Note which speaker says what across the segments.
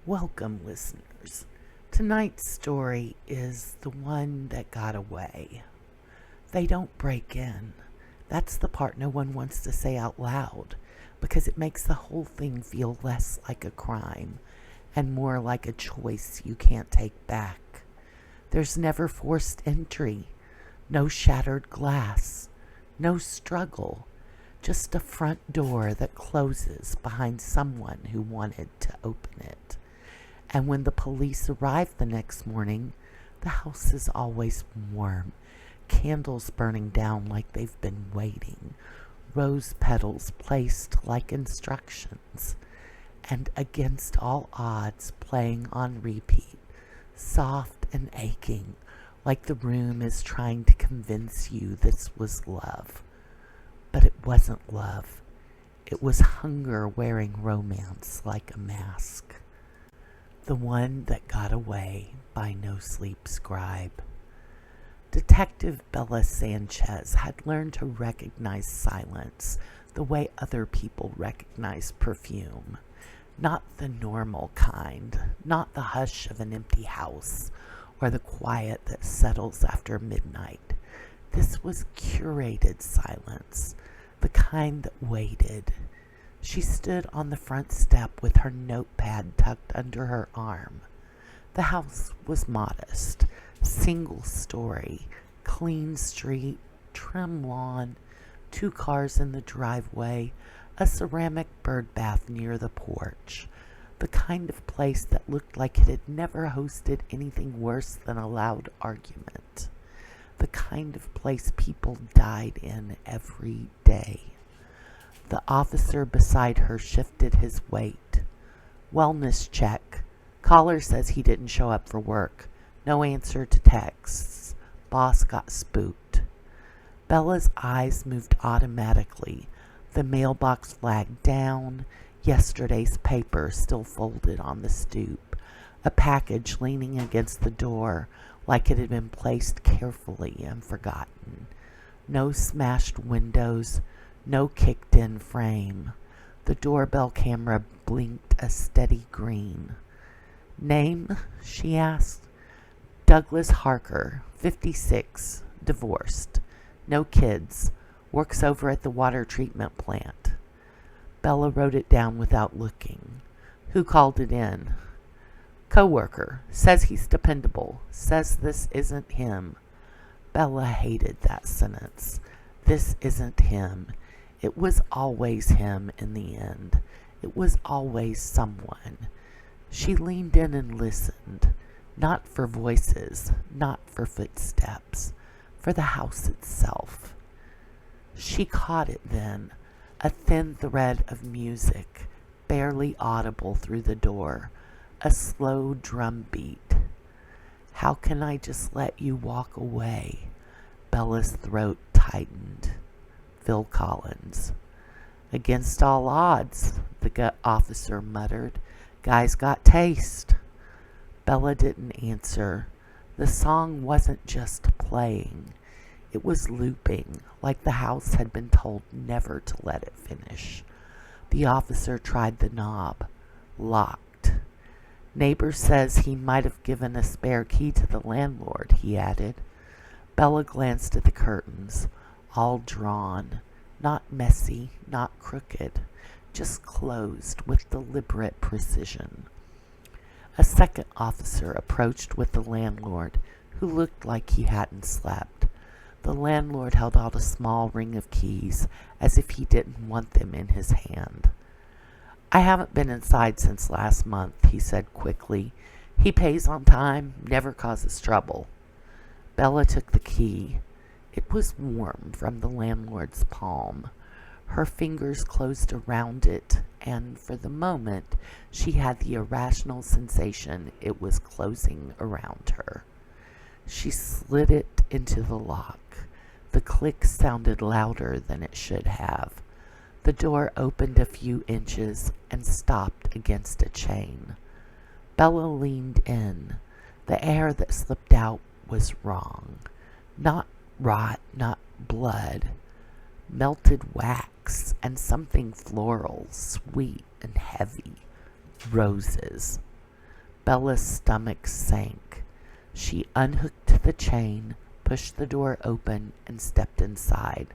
Speaker 1: Welcome, listeners. Tonight's story is the one that got away. They don't break in. That's the part no one wants to say out loud because it makes the whole thing feel less like a crime and more like a choice you can't take back. There's never forced entry, no shattered glass, no struggle, just a front door that closes behind someone who wanted to open it. And when the police arrive the next morning, the house is always warm, candles burning down like they've been waiting, rose petals placed like instructions, and against all odds playing on repeat, soft and aching, like the room is trying to convince you this was love. But it wasn't love. It was hunger wearing romance like a mask. The One That Got Away by NoSleep scribe. Detective Bella Sanchez had learned to recognize silence the way other people recognize perfume. Not the normal kind, not the hush of an empty house or the quiet that settles after midnight. This was curated silence, the kind that waited. She stood on the front step with her notepad tucked under her arm. The house was modest, single story, clean street, trim lawn, 2 cars in the driveway, a ceramic bird bath near the porch. The kind of place that looked like it had never hosted anything worse than a loud argument. The kind of place people died in every day. The officer beside her shifted his weight. Wellness check. Caller says he didn't show up for work. No answer to texts. Boss got spooked. Bella's eyes moved automatically. The mailbox flagged down. Yesterday's paper still folded on the stoop. A package leaning against the door like it had been placed carefully and forgotten. No smashed windows, no kicked-in frame. The doorbell camera blinked a steady green. Name? She asked. Douglas Harker, 56, divorced. No kids. Works over at the water treatment plant. Bella wrote it down without looking. Who called it in? Coworker. Says he's dependable. Says this isn't him. Bella hated that sentence. This isn't him. It was always him in the end. It was always someone. She leaned in and listened. Not for voices, not for footsteps, for the house itself. She caught it then, a thin thread of music, barely audible through the door, a slow drum beat. How can I just let you walk away? Bella's throat tightened. Phil Collins. Against all odds, the officer muttered. Guy's got taste. Bella didn't answer. The song wasn't just playing. It was looping, like the house had been told never to let it finish. The officer tried the knob. Locked. Neighbor says he might have given a spare key to the landlord, he added. Bella glanced at the curtains, all drawn, not messy, not crooked, just closed with deliberate precision. A second officer approached with the landlord, who looked like he hadn't slept. The landlord held out a small ring of keys, as if he didn't want them in his hand. I haven't been inside since last month, he said quickly. He pays on time, never causes trouble. Bella took the key. It was warm from the landlord's palm. Her fingers closed around it, and for the moment, she had the irrational sensation it was closing around her. She slid it into the lock. The click sounded louder than it should have. The door opened a few inches and stopped against a chain. Bella leaned in. The air that slipped out was wrong. Not rot, not blood. Melted wax and something floral, sweet and heavy. Roses. Bella's stomach sank. She unhooked the chain, pushed the door open, and stepped inside.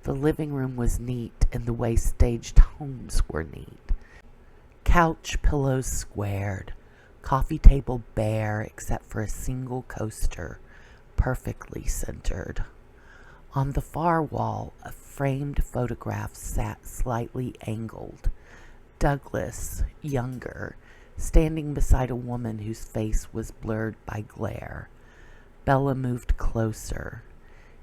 Speaker 1: The living room was neat in the way staged homes were neat. Couch pillows squared, coffee table bare except for a single coaster, perfectly centered. On the far wall, a framed photograph sat slightly angled. Douglas, younger, standing beside a woman whose face was blurred by glare. Bella moved closer.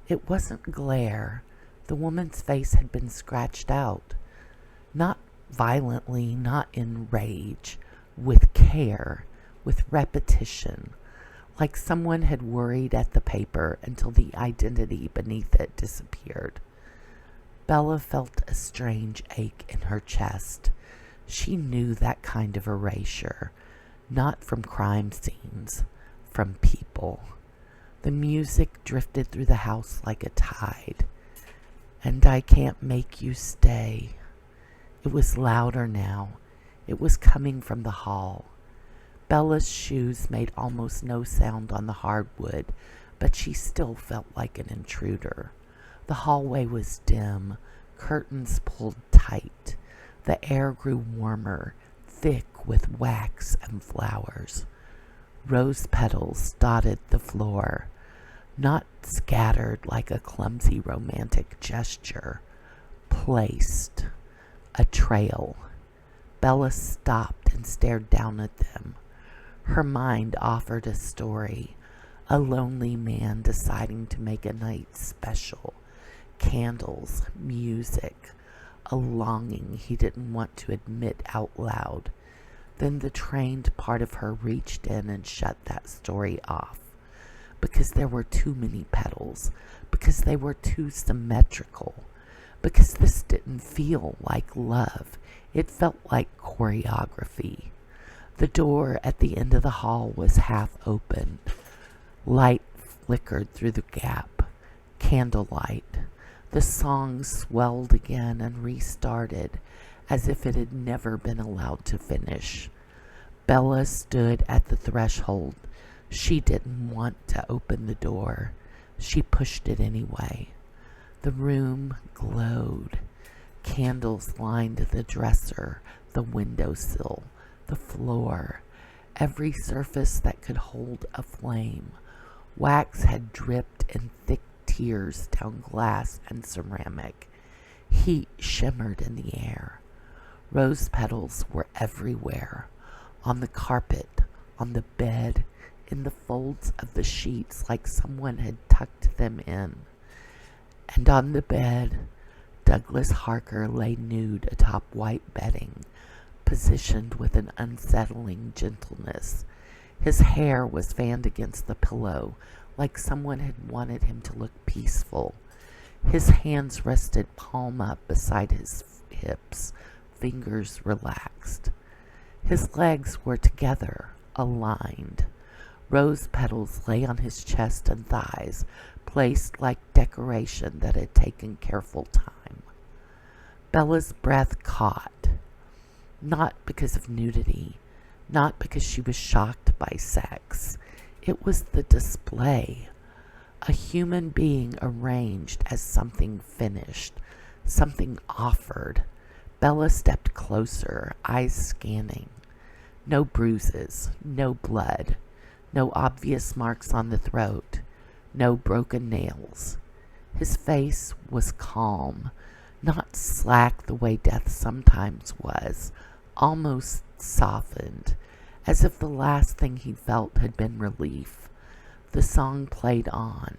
Speaker 1: It wasn't glare. The woman's face had been scratched out. Not violently, not in rage, with care, with repetition, like someone had worried at the paper until the identity beneath it disappeared. Bella felt a strange ache in her chest. She knew that kind of erasure, not from crime scenes, from people. The music drifted through the house like a tide. And I can't make you stay. It was louder now. It was coming from the hall. Bella's shoes made almost no sound on the hardwood, but she still felt like an intruder. The hallway was dim, curtains pulled tight. The air grew warmer, thick with wax and flowers. Rose petals dotted the floor, not scattered like a clumsy romantic gesture, placed, a trail. Bella stopped and stared down at them. Her mind offered a story, a lonely man deciding to make a night special, candles, music, a longing he didn't want to admit out loud. Then the trained part of her reached in and shut that story off. Because there were too many petals, because they were too symmetrical, because this didn't feel like love. It felt like choreography. The door at the end of the hall was half open. Light flickered through the gap. Candlelight. The song swelled again and restarted, as if it had never been allowed to finish. Bella stood at the threshold. She didn't want to open the door. She pushed it anyway. The room glowed. Candles lined the dresser, the windowsill, the floor, every surface that could hold a flame. Wax had dripped in thick tears down glass and ceramic. Heat shimmered in the air. Rose petals were everywhere, on the carpet, on the bed, in the folds of the sheets like someone had tucked them in. And on the bed, Douglas Harker lay nude atop white bedding, positioned with an unsettling gentleness. His hair was fanned against the pillow like someone had wanted him to look peaceful. His hands rested palm up beside his hips, fingers relaxed. His legs were together, aligned. Rose petals lay on his chest and thighs, placed like decoration that had taken careful time. Bella's breath caught, not because of nudity, not because she was shocked by sex. It was the display, a human being arranged as something finished, something offered. Bella stepped closer, eyes scanning. No bruises, no blood. No obvious marks on the throat, no broken nails. His face was calm, not slack the way death sometimes was, almost softened, as if the last thing he felt had been relief. The song played on.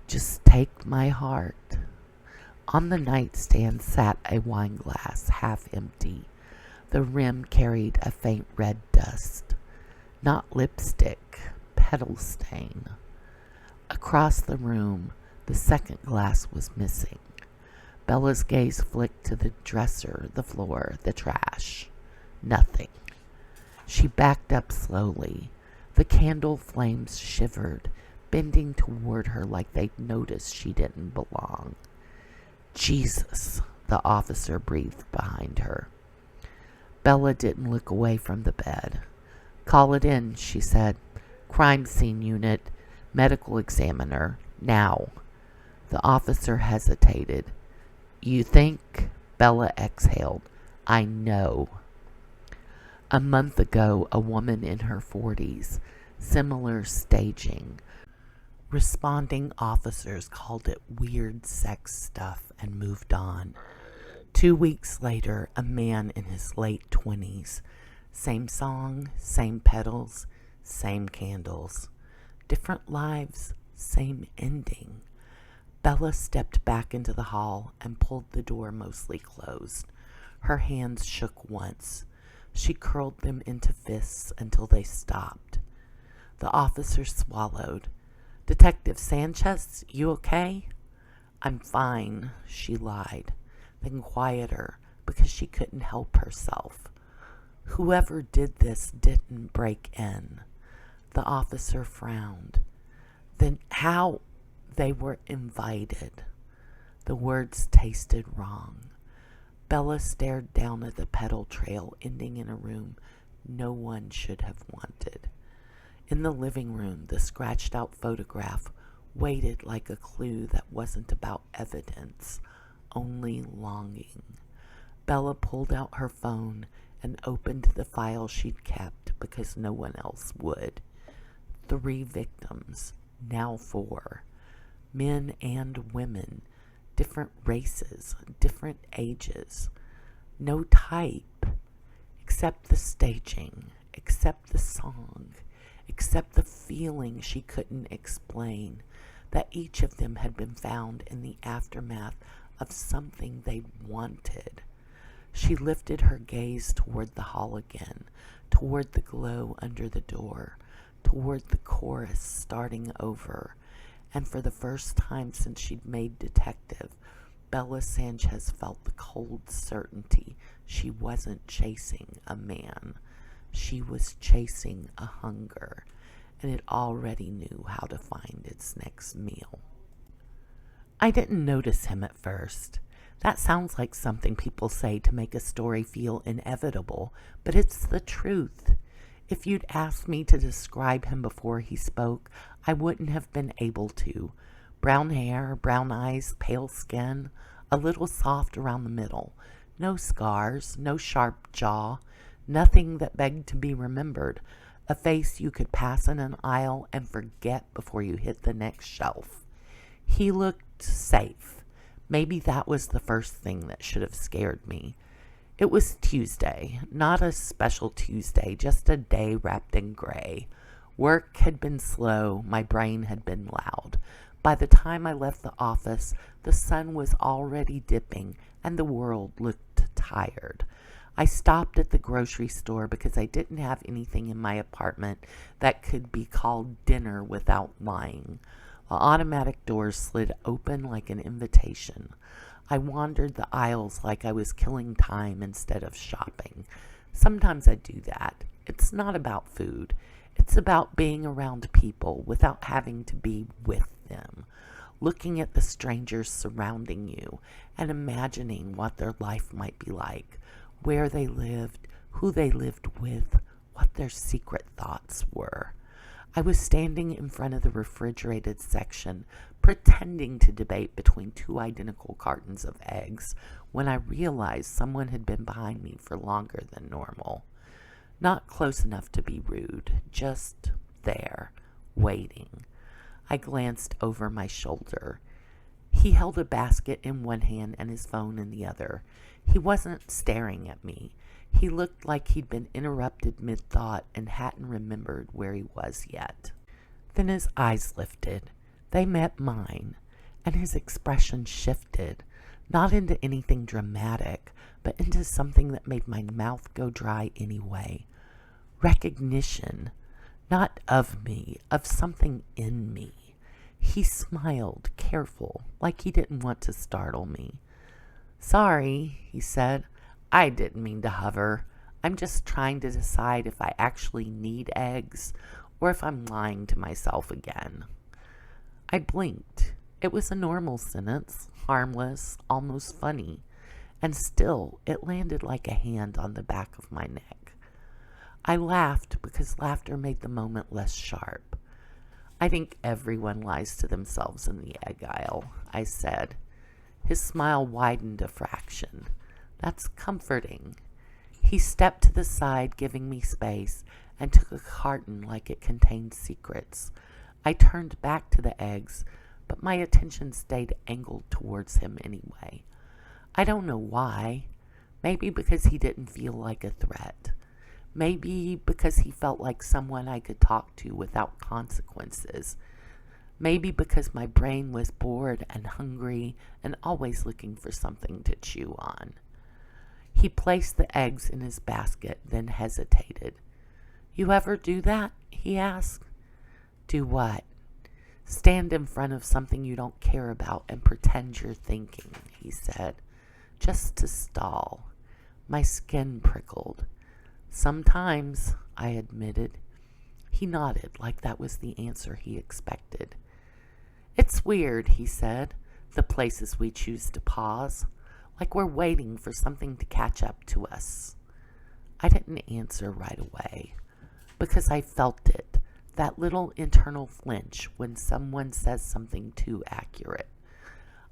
Speaker 1: Just take my heart. On the nightstand sat a wine glass, half empty. The rim carried a faint red dust. Not lipstick, petal stain. Across the room, the second glass was missing. Bella's gaze flicked to the dresser, the floor, the trash. Nothing. She backed up slowly. The candle flames shivered, bending toward her like they'd noticed she didn't belong. Jesus, the officer breathed behind her. Bella didn't look away from the bed. Call it in, she said. Crime scene unit, medical examiner, now. The officer hesitated. You think? Bella exhaled. I know. A month ago, a woman in her 40s, similar staging. Responding officers called it weird sex stuff and moved on. 2 weeks later, a man in his late 20s. Same song, same pedals, same candles. Different lives, same ending. Bella stepped back into the hall and pulled the door mostly closed. Her hands shook once. She curled them into fists until they stopped. The officer swallowed. Detective Sanchez, you okay? I'm fine, she lied, then quieter because she couldn't help herself. Whoever did this didn't break in. The officer frowned. Then how? They were invited. The words tasted wrong. Bella stared down at the pedal trail ending in a room no one should have wanted. In the living room, the scratched out photograph waited like a clue that wasn't about evidence, only longing. Bella pulled out her phone and opened the file she'd kept because no one else would. 3 victims, now 4. Men and women, different races, different ages. No type, except the staging, except the song, except the feeling she couldn't explain, that each of them had been found in the aftermath of something they wanted. She lifted her gaze toward the hall again, toward the glow under the door, toward the chorus starting over, and for the first time since she'd made detective, Bella Sanchez felt the cold certainty she wasn't chasing a man. She was chasing a hunger, and it already knew how to find its next meal. I didn't notice him at first. That sounds like something people say to make a story feel inevitable, but it's the truth. If you'd asked me to describe him before he spoke, I wouldn't have been able to. Brown hair, brown eyes, pale skin, a little soft around the middle. No scars, no sharp jaw, nothing that begged to be remembered. A face you could pass in an aisle and forget before you hit the next shelf. He looked safe. Maybe that was the first thing that should have scared me. It was Tuesday, not a special Tuesday, just a day wrapped in gray. Work had been slow, my brain had been loud. By the time I left the office, the sun was already dipping and the world looked tired. I stopped at the grocery store because I didn't have anything in my apartment that could be called dinner without lying. The automatic doors slid open like an invitation. I wandered the aisles like I was killing time instead of shopping. Sometimes I do that. It's not about food. It's about being around people without having to be with them. Looking at the strangers surrounding you and imagining what their life might be like, where they lived, who they lived with, what their secret thoughts were. I was standing in front of the refrigerated section, pretending to debate between 2 identical cartons of eggs, when I realized someone had been behind me for longer than normal. Not close enough to be rude, just there, waiting. I glanced over my shoulder. He held a basket in one hand and his phone in the other. He wasn't staring at me. He looked like he'd been interrupted mid-thought and hadn't remembered where he was yet. Then his eyes lifted. They met mine, and his expression shifted, not into anything dramatic, but into something that made my mouth go dry anyway. Recognition, not of me, of something in me. He smiled, careful, like he didn't want to startle me. Sorry, he said. I didn't mean to hover. I'm just trying to decide if I actually need eggs or if I'm lying to myself again. I blinked. It was a normal sentence, harmless, almost funny, and still it landed like a hand on the back of my neck. I laughed because because laughter made the moment less sharp. I think everyone lies to themselves in the egg aisle, I said. His smile widened a fraction. That's comforting. He stepped to the side, giving me space, and took a carton like it contained secrets. I turned back to the eggs, but my attention stayed angled towards him anyway. I don't know why. Maybe because he didn't feel like a threat. Maybe because he felt like someone I could talk to without consequences. Maybe because my brain was bored and hungry and always looking for something to chew on. He placed the eggs in his basket, then hesitated. You ever do that? He asked. Do what? Stand in front of something you don't care about and pretend you're thinking, he said, just to stall. My skin prickled. Sometimes, I admitted. He nodded like that was the answer he expected. It's weird, he said, the places we choose to pause, like we're waiting for something to catch up to us. I didn't answer right away, because I felt it, that little internal flinch when someone says something too accurate.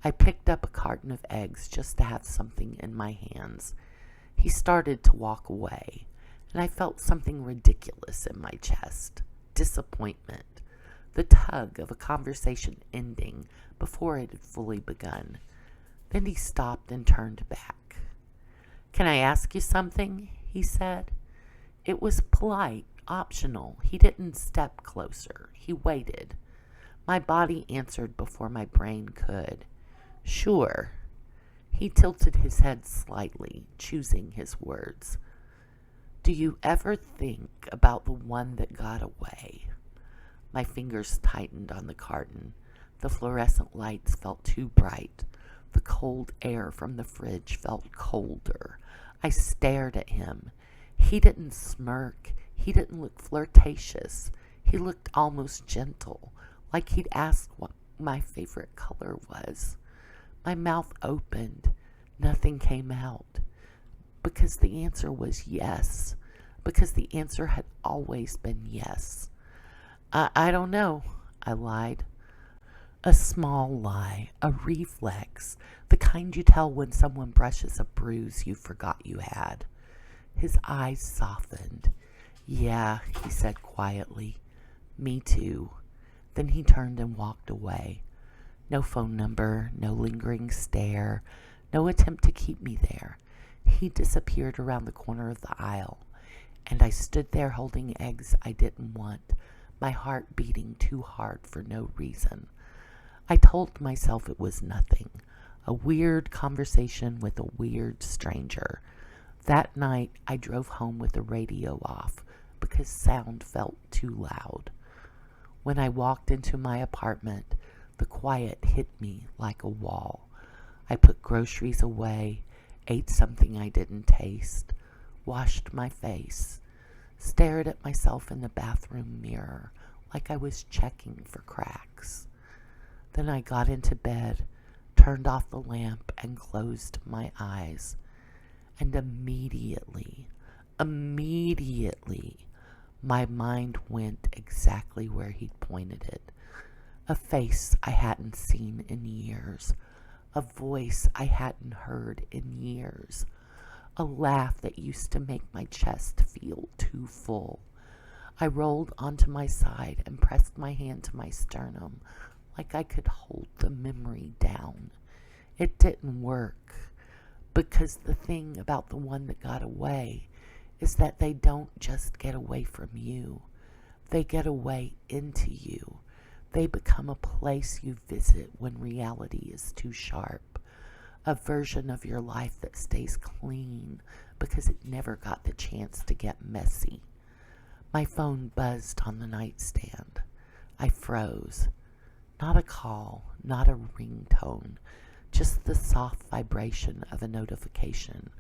Speaker 1: I picked up a carton of eggs just to have something in my hands. He started to walk away, and I felt something ridiculous in my chest. Disappointment. The tug of a conversation ending before it had fully begun. Then he stopped and turned back. Can I ask you something? He said. It was polite, optional. He didn't step closer. He waited. My body answered before my brain could. Sure. He tilted his head slightly, choosing his words. Do you ever think about the one that got away? My fingers tightened on the carton. The fluorescent lights felt too bright. The cold air from the fridge felt colder. I stared at him. He didn't smirk. He didn't look flirtatious. He looked almost gentle, like he'd asked what my favorite color was. My mouth opened. Nothing came out. Because the answer was yes. Because the answer had always been yes. I don't know, I lied. A small lie, a reflex, the kind you tell when someone brushes a bruise you forgot you had. His eyes softened. Yeah, he said quietly. Me too. Then he turned and walked away. No phone number, no lingering stare, no attempt to keep me there. He disappeared around the corner of the aisle, and I stood there holding eggs I didn't want, my heart beating too hard for no reason. I told myself it was nothing, a weird conversation with a weird stranger. That night, I drove home with the radio off because sound felt too loud. When I walked into my apartment, the quiet hit me like a wall. I put groceries away, ate something I didn't taste, washed my face, stared at myself in the bathroom mirror like I was checking for cracks. Then I got into bed, turned off the lamp, and closed my eyes. And immediately, my mind went exactly where he'd pointed it. A face I hadn't seen in years. A voice I hadn't heard in years. A laugh that used to make my chest feel too full. I rolled onto my side and pressed my hand to my sternum like I could hold the memory down. It didn't work, because the thing about the one that got away is that they don't just get away from you. They get away into you. They become a place you visit when reality is too sharp. A version of your life that stays clean because it never got the chance to get messy. My phone buzzed on the nightstand. I froze. Not a call, not a ringtone, just the soft vibration of a notification.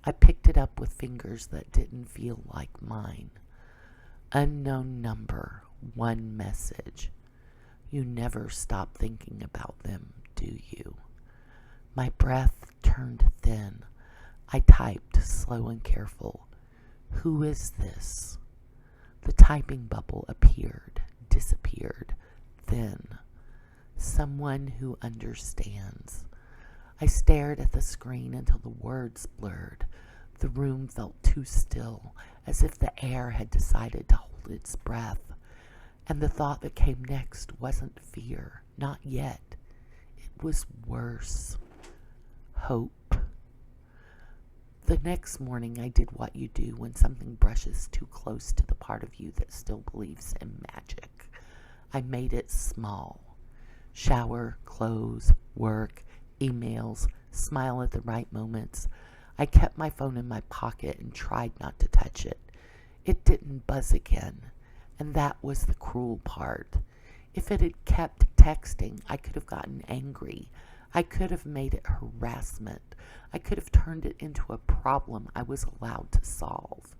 Speaker 1: I picked it up with fingers that didn't feel like mine. Unknown number, one message. You never stop thinking about them, do you? My breath turned thin. I typed, slow and careful. Who is this? The typing bubble appeared, disappeared. Then, someone who understands. I stared at the screen until the words blurred. The room felt too still, as if the air had decided to hold its breath. And the thought that came next wasn't fear, not yet. It was worse. Hope. The next morning I did what you do when something brushes too close to the part of you that still believes in magic. I made it small. Shower, clothes, work, emails, smile at the right moments. I kept my phone in my pocket and tried not to touch it. It didn't buzz again, and that was the cruel part. If it had kept texting, I could have gotten angry. I could have made it harassment. I could have turned it into a problem I was allowed to solve.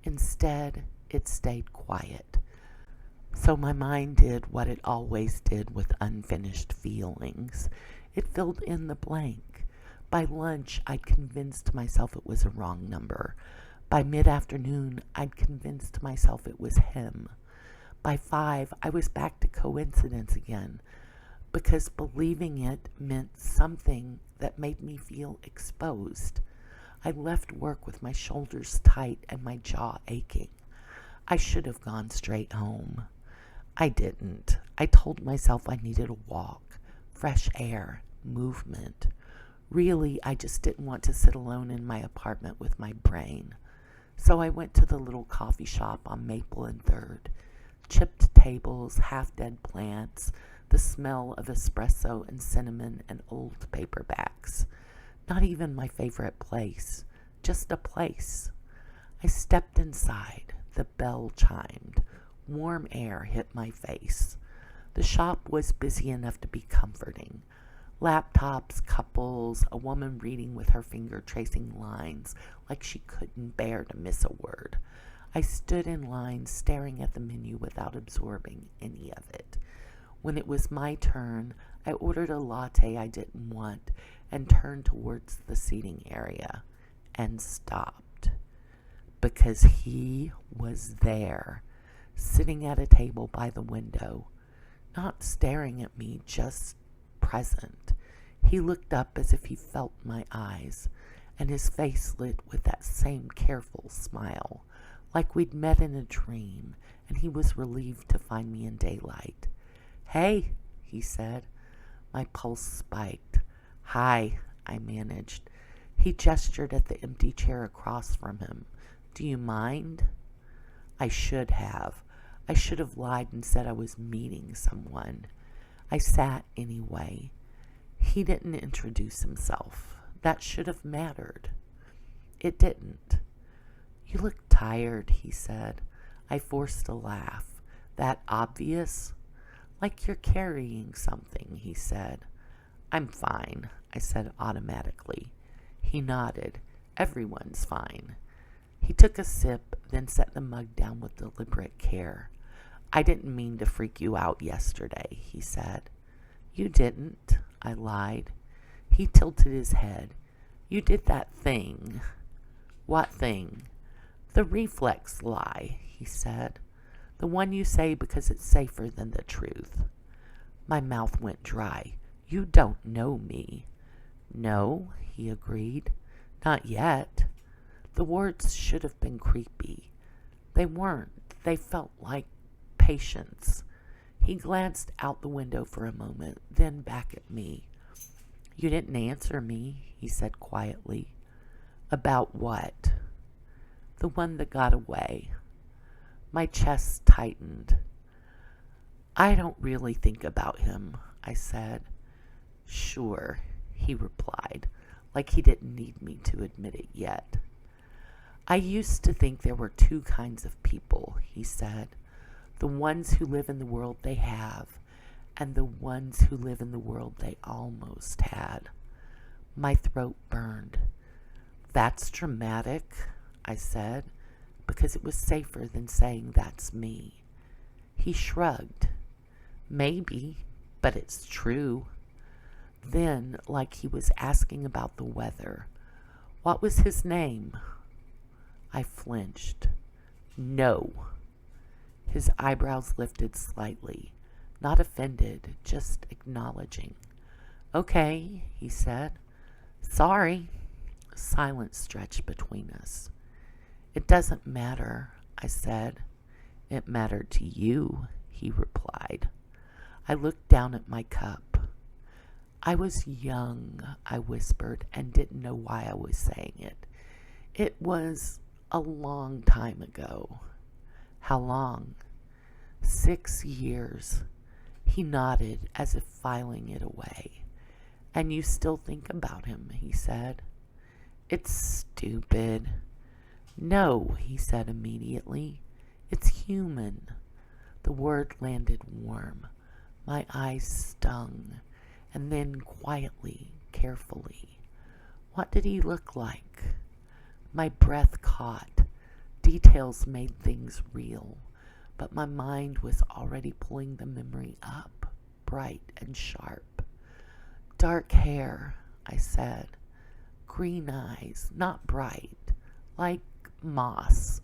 Speaker 1: Instead, it stayed quiet. So my mind did what it always did with unfinished feelings. It filled in the blank. By lunch, I'd convinced myself it was a wrong number. By mid-afternoon, I'd convinced myself it was him. By 5, I was back to coincidence again, because believing it meant something that made me feel exposed. I left work with my shoulders tight and my jaw aching. I should have gone straight home. I didn't. I told myself I needed a walk, fresh air, movement. Really, I just didn't want to sit alone in my apartment with my brain. So I went to the little coffee shop on Maple and 3rd. Chipped tables, half-dead plants, the smell of espresso and cinnamon and old paperbacks. Not even my favorite place, just a place. I stepped inside. The bell chimed. Warm air hit my face. The shop was busy enough to be comforting. Laptops, couples, a woman reading with her finger tracing lines like she couldn't bear to miss a word. I stood in line staring at the menu without absorbing any of it. When it was my turn, I ordered a latte I didn't want and turned towards the seating area and stopped. Because he was there, sitting at a table by the window, not staring at me, just present. He looked up as if he felt my eyes, and his face lit with that same careful smile, like we'd met in a dream, and he was relieved to find me in daylight. "Hey," he said. My pulse spiked. "Hi," I managed. He gestured at the empty chair across from him. "Do you mind?" I should have. I should have lied and said I was meeting someone. I sat anyway. He didn't introduce himself. That should have mattered. It didn't. "You look tired," he said. I forced a laugh. "That obvious?" "Like you're carrying something," he said. "I'm fine," I said automatically. He nodded. "Everyone's fine." He took a sip, then set the mug down with deliberate care. "I didn't mean to freak you out yesterday," he said. "You didn't," I lied. He tilted his head. "You did that thing." "What thing?" "The reflex lie," he said. "The one you say because it's safer than the truth." My mouth went dry. "You don't know me." "No," he agreed. "Not yet." The words should have been creepy. They weren't. They felt like patience. He glanced out the window for a moment, then back at me. "You didn't answer me," he said quietly. "About what?" "The one that got away." My chest tightened. "I don't really think about him," I said. "Sure," he replied, like he didn't need me to admit it yet. "I used to think there were 2 kinds of people," he said. "The ones who live in the world they have, and the ones who live in the world they almost had." My throat burned. "That's dramatic," I said, because it was safer than saying that's me. He shrugged. "Maybe, but it's true." Then, like he was asking about the weather, "What was his name?" I flinched. "No." His eyebrows lifted slightly, not offended, just acknowledging. Okay, he said. Sorry. Silence stretched between us. It doesn't matter, I said. It mattered to you, he replied. I looked down at my cup. I was young, I whispered, and didn't know why I was saying it. It was a long time ago. How long? 6 years. He nodded as if filing it away. And you still think about him, he said. It's stupid. No, he said immediately. It's human. The word landed warm. My eyes stung, and then quietly, carefully. What did he look like? My breath caught. Details made things real, but my mind was already pulling the memory up, bright and sharp. Dark hair, I said. Green eyes, not bright, like moss,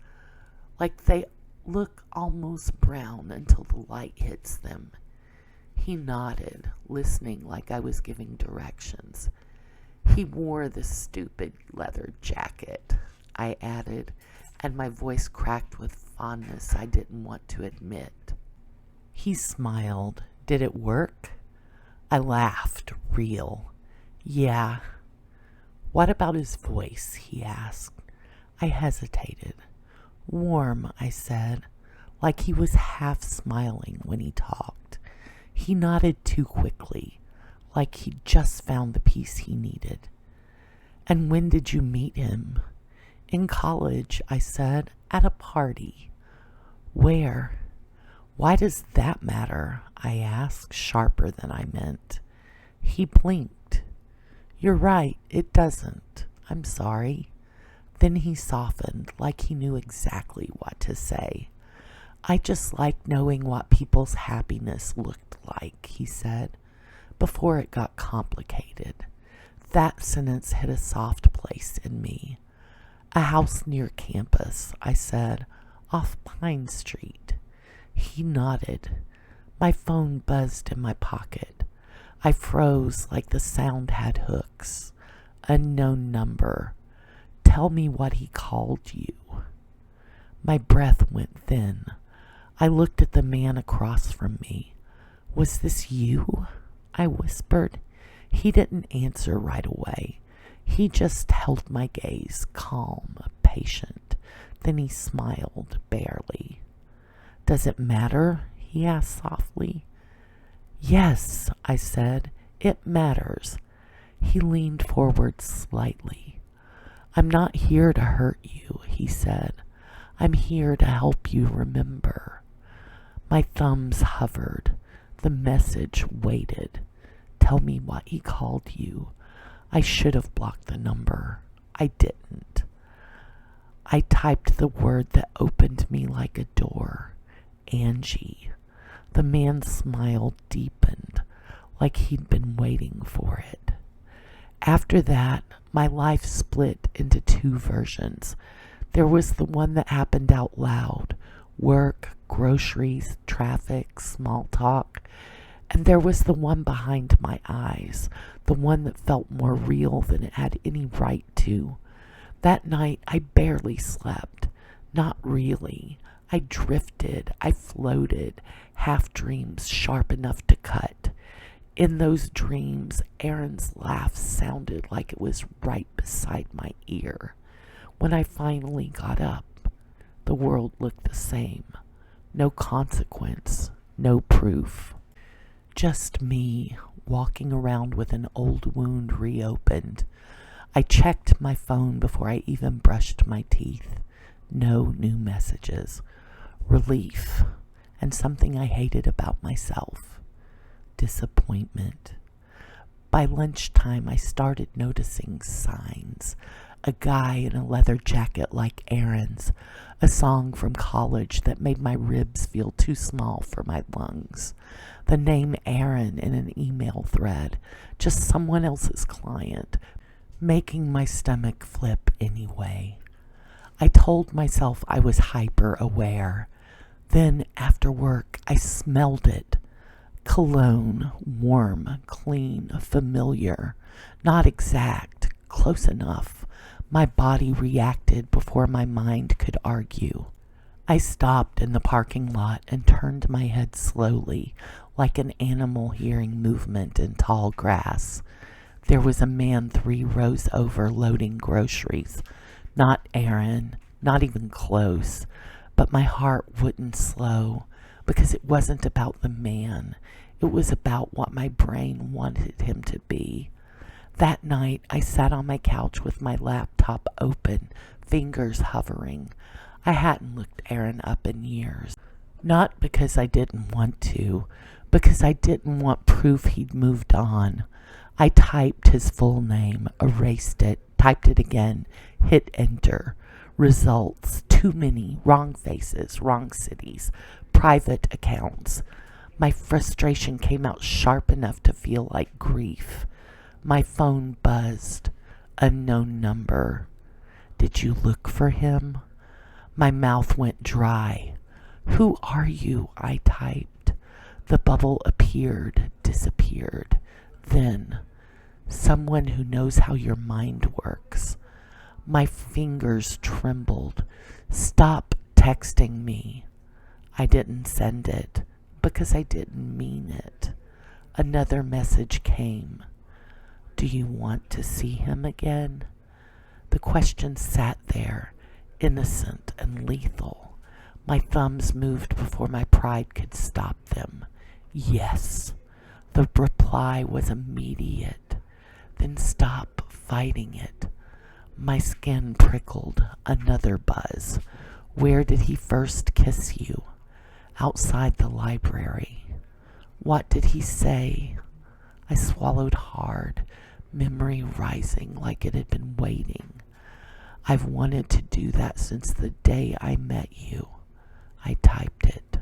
Speaker 1: like they look almost brown until the light hits them. He nodded, listening like I was giving directions. He wore the stupid leather jacket, I added, and my voice cracked with fondness I didn't want to admit. He smiled. Did it work? I laughed, real. Yeah. What about his voice? He asked. I hesitated. Warm, I said, like he was half smiling when he talked. He nodded too quickly, like he'd just found the piece he needed. And when did you meet him? In college, I said, at a party. Where? Why does that matter? I asked, sharper than I meant. He blinked. You're right, it doesn't. I'm sorry. Then he softened, like he knew exactly what to say. I just like knowing what people's happiness looked like, he said, before it got complicated. That sentence hit a soft place in me. A house near campus, I said, off Pine Street. He nodded. My phone buzzed in my pocket. I froze like the sound had hooks. Unknown number. Tell me what he called you. My breath went thin. I looked at the man across from me. Was this you? I whispered. He didn't answer right away. He just held my gaze, calm, patient. Then he smiled, barely. Does it matter? He asked softly. Yes, I said. It matters. He leaned forward slightly. I'm not here to hurt you, he said. I'm here to help you remember. My thumbs hovered. The message waited. Tell me what he called you. I should have blocked the number. I didn't. I typed the word that opened me like a door. Angie. The man's smile deepened, like he'd been waiting for it. After that, my life split into two versions. There was the one that happened out loud, work, groceries, traffic, small talk. And there was the one behind my eyes, the one that felt more real than it had any right to. That night, I barely slept. Not really. I drifted. I floated. Half dreams sharp enough to cut. In those dreams, Aaron's laugh sounded like it was right beside my ear. When I finally got up, the world looked the same. No consequence, no proof. Just me, walking around with an old wound reopened. I checked my phone before I even brushed my teeth. No new messages. Relief, and something I hated about myself. Disappointment. By lunchtime, I started noticing signs. A guy in a leather jacket like Aaron's. A song from college that made my ribs feel too small for my lungs. The name Aaron in an email thread. Just someone else's client. Making my stomach flip anyway. I told myself I was hyper aware. Then, after work, I smelled it. Cologne, warm, clean, familiar. Not exact, close enough. My body reacted before my mind could argue. I stopped in the parking lot and turned my head slowly, like an animal hearing movement in tall grass. There was a man 3 rows over loading groceries. Not Aaron, not even close, but my heart wouldn't slow because it wasn't about the man. It was about what my brain wanted him to be. That night, I sat on my couch with my laptop open, fingers hovering. I hadn't looked Aaron up in years. Not because I didn't want to, because I didn't want proof he'd moved on. I typed his full name, erased it, typed it again, hit enter. Results, too many, wrong faces, wrong cities, private accounts. My frustration came out sharp enough to feel like grief. My phone buzzed. Unknown number. Did you look for him? My mouth went dry. Who are you? I typed. The bubble appeared, disappeared. Then, someone who knows how your mind works. My fingers trembled. Stop texting me. I didn't send it because I didn't mean it. Another message came. Do you want to see him again? The question sat there, innocent and lethal. My thumbs moved before my pride could stop them. Yes. The reply was immediate. Then stop fighting it. My skin prickled. Another buzz. Where did he first kiss you? Outside the library. What did he say? I swallowed hard, memory rising like it had been waiting. I've wanted to do that since the day I met you. I typed it.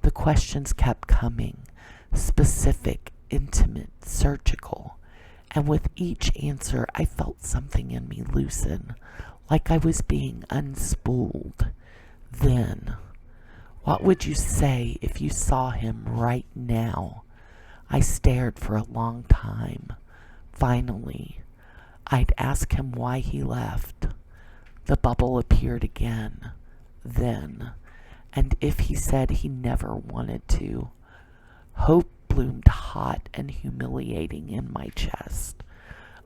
Speaker 1: The questions kept coming, specific, intimate, surgical, and with each answer I felt something in me loosen, like I was being unspooled. Then, what would you say if you saw him right now? I stared for a long time. Finally, I'd ask him why he left. The bubble appeared again. Then, and if he said he never wanted to, hope bloomed hot and humiliating in my chest.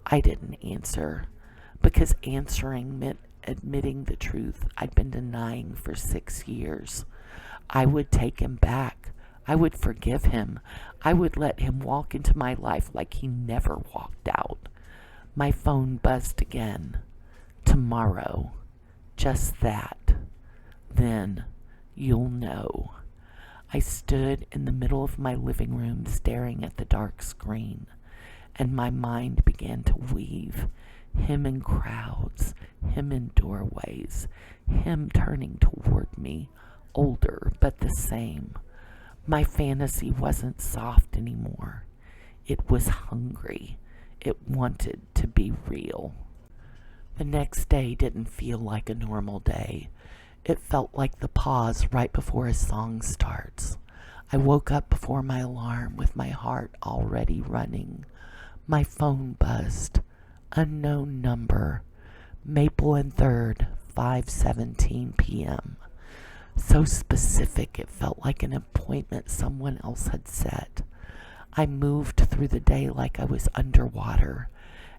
Speaker 1: I didn't answer, because answering meant admitting the truth I'd been denying for 6 years. I would take him back. I would forgive him. I would let him walk into my life like he never walked out. My phone buzzed again. Tomorrow. Just that. Then you'll know. I stood in the middle of my living room staring at the dark screen, and my mind began to weave. Him in crowds, him in doorways, him turning toward me, older but the same. My fantasy wasn't soft anymore. It was hungry. It wanted to be real. The next day didn't feel like a normal day. It felt like the pause right before a song starts. I woke up before my alarm with my heart already running. My phone buzzed. Unknown number. Maple and 3rd, 5:17 p.m. So specific it felt like an appointment someone else had set. I moved through the day like I was underwater.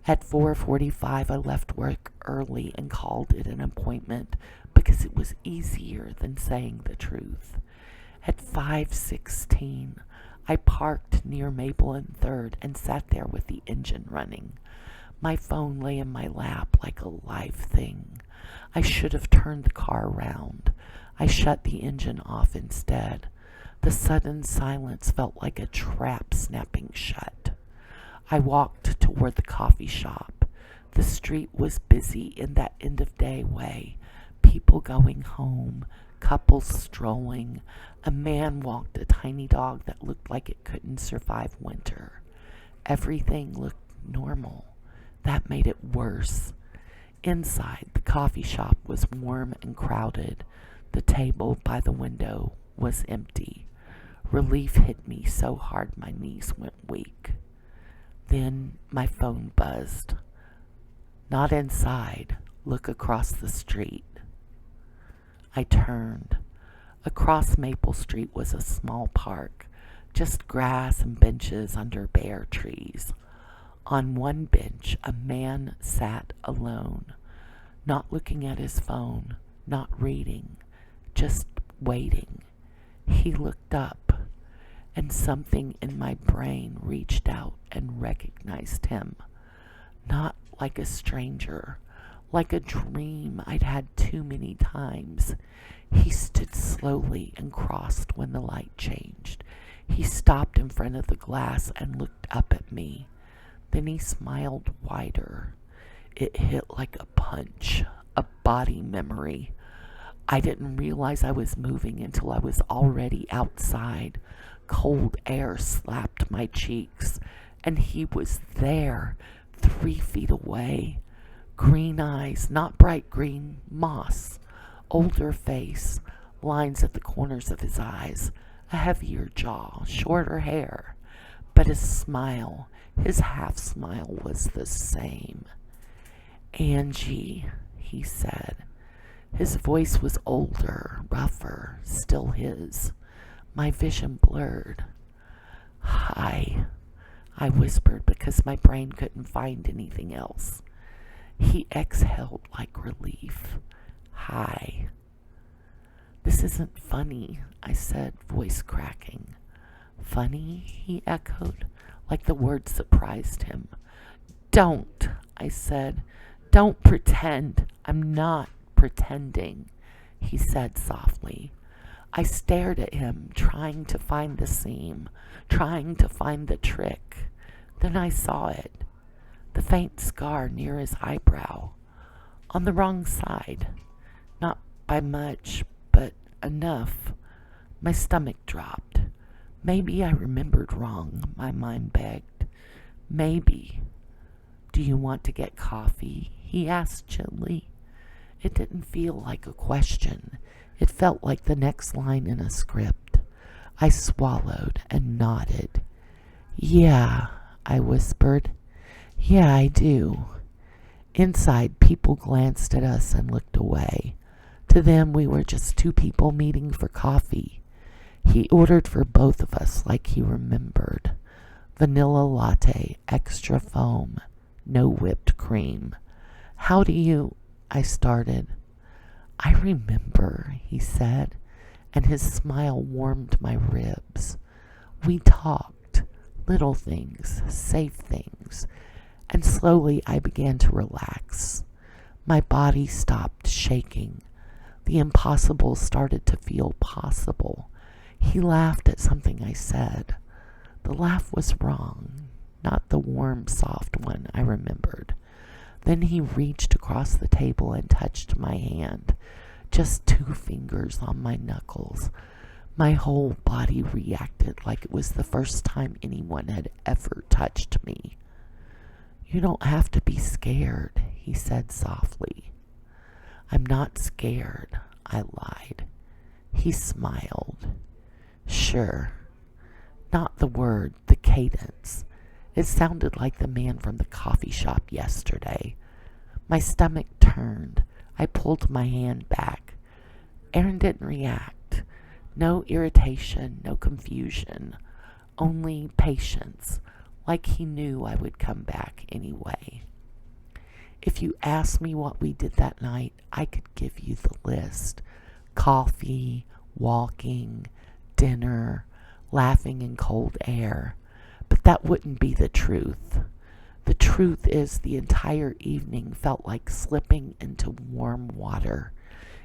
Speaker 1: At 4:45 I left work early and called it an appointment because it was easier than saying the truth. At 5:16 I parked near Maple and 3rd and sat there with the engine running. My phone lay in my lap like a live thing. I should have turned the car around. I shut the engine off instead. The sudden silence felt like a trap snapping shut. I walked toward the coffee shop. The street was busy in that end-of-day way. People going home, couples strolling. A man walked a tiny dog that looked like it couldn't survive winter. Everything looked normal. That made it worse. Inside, the coffee shop was warm and crowded. The table by the window was empty. Relief hit me so hard my knees went weak. Then my phone buzzed. Not inside. Look across the street. I turned. Across Maple Street was a small park, just grass and benches under bare trees. On one bench, a man sat alone, not looking at his phone, not reading, just waiting. He looked up, and something in my brain reached out and recognized him. Not like a stranger, like a dream I'd had too many times. He stood slowly and crossed when the light changed. He stopped in front of the glass and looked up at me. Then he smiled wider. It hit like a punch, a body memory. I didn't realize I was moving until I was already outside. Cold air slapped my cheeks, and he was there, 3 feet away. Green eyes, not bright green, moss. Older face, lines at the corners of his eyes, a heavier jaw, shorter hair. But his smile, his half smile, was the same. "Angie," he said. His voice was older, rougher, still his. My vision blurred. "Hi," I whispered because my brain couldn't find anything else. He exhaled like relief. "Hi." "This isn't funny," I said, voice cracking. "Funny?" he echoed, like the word surprised him. "Don't," I said. "Don't pretend. I'm not pretending," he said softly. I stared at him, trying to find the seam, trying to find the trick. Then I saw it. The faint scar near his eyebrow. On the wrong side. Not by much, but enough. My stomach dropped. Maybe I remembered wrong, my mind begged. Maybe. "Do you want to get coffee?" he asked gently. It didn't feel like a question. It felt like the next line in a script. I swallowed and nodded. "Yeah," I whispered. "Yeah, I do." Inside, people glanced at us and looked away. To them, we were just 2 people meeting for coffee. He ordered for both of us like he remembered. Vanilla latte, extra foam, no whipped cream. "How do you—" I started. "I remember," he said, and his smile warmed my ribs. We talked, little things, safe things, and slowly I began to relax. My body stopped shaking. The impossible started to feel possible. He laughed at something I said. The laugh was wrong, not the warm, soft one I remembered. Then he reached across the table and touched my hand, just 2 fingers on my knuckles. My whole body reacted like it was the first time anyone had ever touched me. "You don't have to be scared," he said softly. "I'm not scared," I lied. He smiled. "Sure." Not the word, the cadence. It sounded like the man from the coffee shop yesterday. My stomach turned. I pulled my hand back. Aaron didn't react. No irritation, no confusion. Only patience, like he knew I would come back anyway. If you asked me what we did that night, I could give you the list. Coffee, walking, dinner, laughing in cold air. But that wouldn't be the truth. The truth is the entire evening felt like slipping into warm water.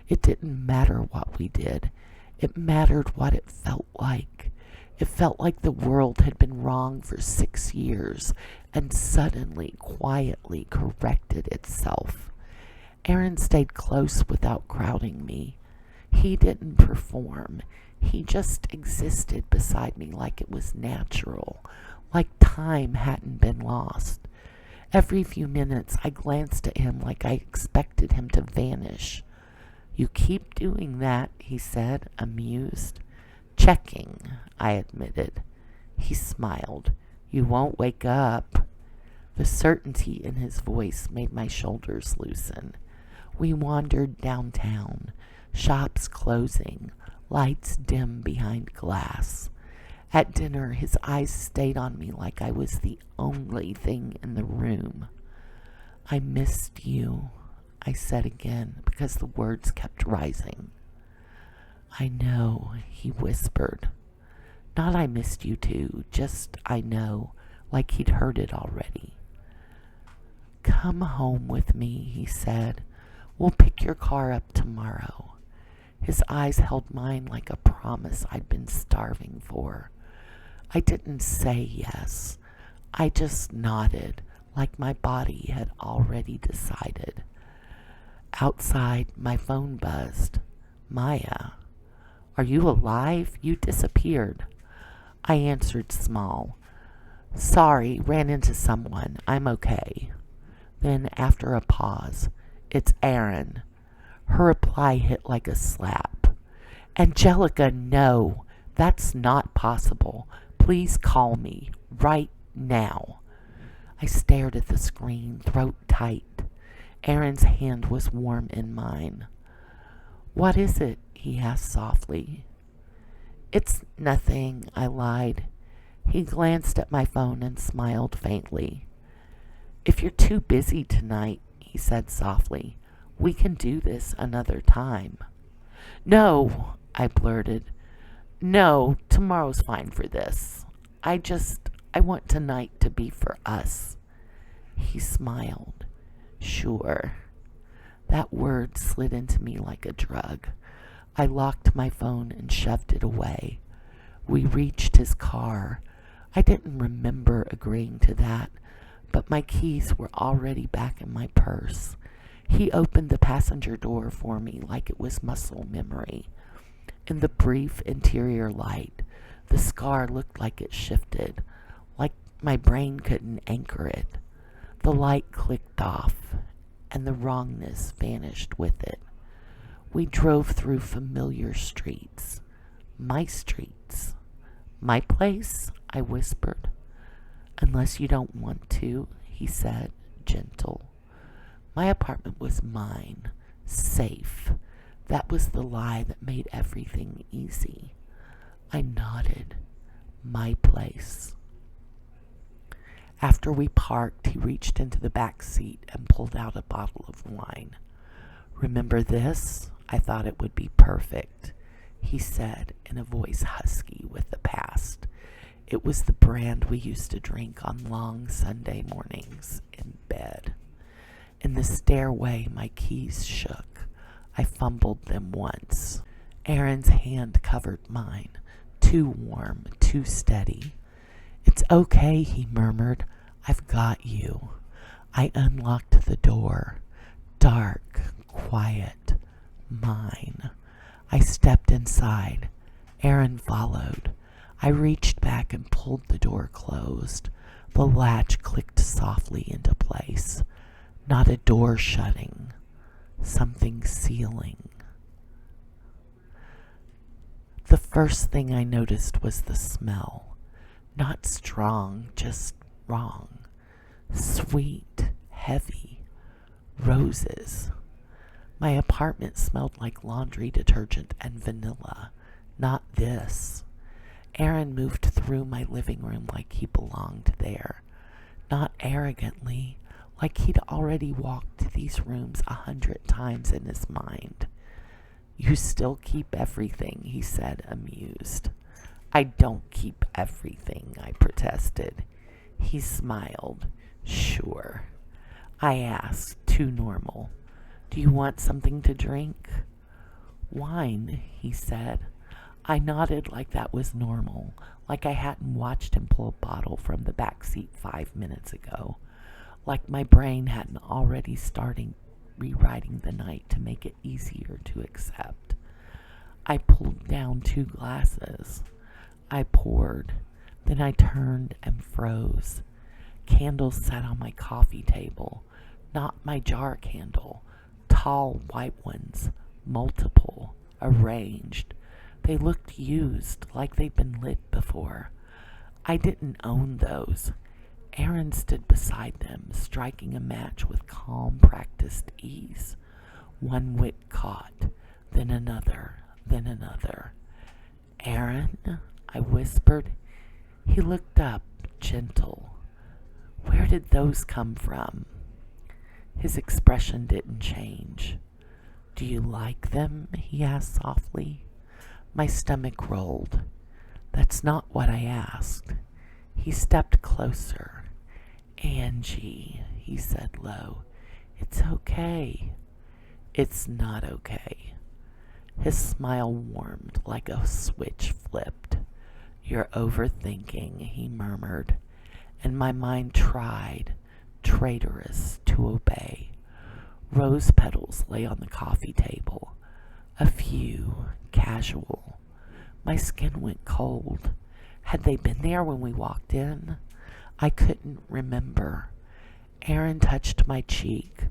Speaker 1: It didn't matter what we did. It mattered what it felt like. It felt like the world had been wrong for 6 years and suddenly, quietly corrected itself. Aaron stayed close without crowding me. He didn't perform. He just existed beside me like it was natural, like time hadn't been lost. Every few minutes I glanced at him like I expected him to vanish. You keep doing that, he said, amused. Checking, I admitted. He smiled. You won't wake up. The certainty in his voice made my shoulders loosen. We wandered downtown, shops closing, lights dim behind glass. At dinner, his eyes stayed on me like I was the only thing in the room. I missed you, I said again, because the words kept rising. I know, he whispered. Not I missed you too, just I know, like he'd heard it already. Come home with me, he said. We'll pick your car up tomorrow. His eyes held mine like a promise I'd been starving for. I didn't say yes. I just nodded, like my body had already decided. Outside, my phone buzzed. Maya. Are you alive? You disappeared. I answered small. Sorry, ran into someone. I'm okay. Then, after a pause, it's Erin. Her reply hit like a slap. Angelica, no, that's not possible. Please call me right now. I stared at the screen, throat tight. Erin's hand was warm in mine. What is it? He asked softly. It's nothing, I lied. He glanced at my phone and smiled faintly. If you're too busy tonight, he said softly, we can do this another time. No, I blurted. No, tomorrow's fine for this. I want tonight to be for us. He smiled. Sure. That word slid into me like a drug. I locked my phone and shoved it away. We reached his car. I didn't remember agreeing to that, but my keys were already back in my purse. He opened the passenger door for me like it was muscle memory. In the brief interior light, the scar looked like it shifted, like my brain couldn't anchor it. The light clicked off, and the wrongness vanished with it. We drove through familiar streets. My streets. My place, I whispered. Unless you don't want to, he said, gentle. My apartment was mine, safe. That was the lie that made everything easy. I nodded. My place. After we parked, he reached into the back seat and pulled out a bottle of wine. Remember this? I thought it would be perfect, he said in a voice husky with the past. It was the brand we used to drink on long Sunday mornings in bed. In the stairway, my keys shook. I fumbled them once. Erin's hand covered mine, too warm, too steady. It's okay, he murmured. I've got you. I unlocked the door. Dark, quiet, mine. I stepped inside. Erin followed. I reached back and pulled the door closed. The latch clicked softly into place. Not a door shutting. Something sealing. The first thing I noticed was the smell. Not strong, just wrong. Sweet, heavy. Roses. My apartment smelled like laundry detergent and vanilla. Not this. Erin moved through my living room like he belonged there. Not arrogantly, like he'd already walked these rooms 100 times in his mind. You still keep everything, he said, amused. I don't keep everything, I protested. He smiled. Sure. I asked, too normal. Do you want something to drink? Wine, he said. I nodded like that was normal, like I hadn't watched him pull a bottle from the back seat 5 minutes ago, like my brain hadn't already started rewriting the night to make it easier to accept. I pulled down 2 glasses. I poured. Then I turned and froze. Candles sat on my coffee table, not my jar candle, tall white ones, multiple, arranged. They looked used, like they'd been lit before. I didn't own those. Aaron stood beside them, striking a match with calm, practiced ease. One wick caught, then another, then another. Aaron, I whispered. He looked up, gentle. Where did those come from? His expression didn't change. Do you like them? He asked softly. My stomach rolled. That's not what I asked. He stepped closer. Angie, he said low, it's okay. It's not okay. His smile warmed like a switch flipped. You're overthinking, he murmured, and my mind tried, traitorous, to obey. Rose petals lay on the coffee table. A few, casual. My skin went cold. Had they been there when we walked in? I couldn't remember. Aaron touched my cheek,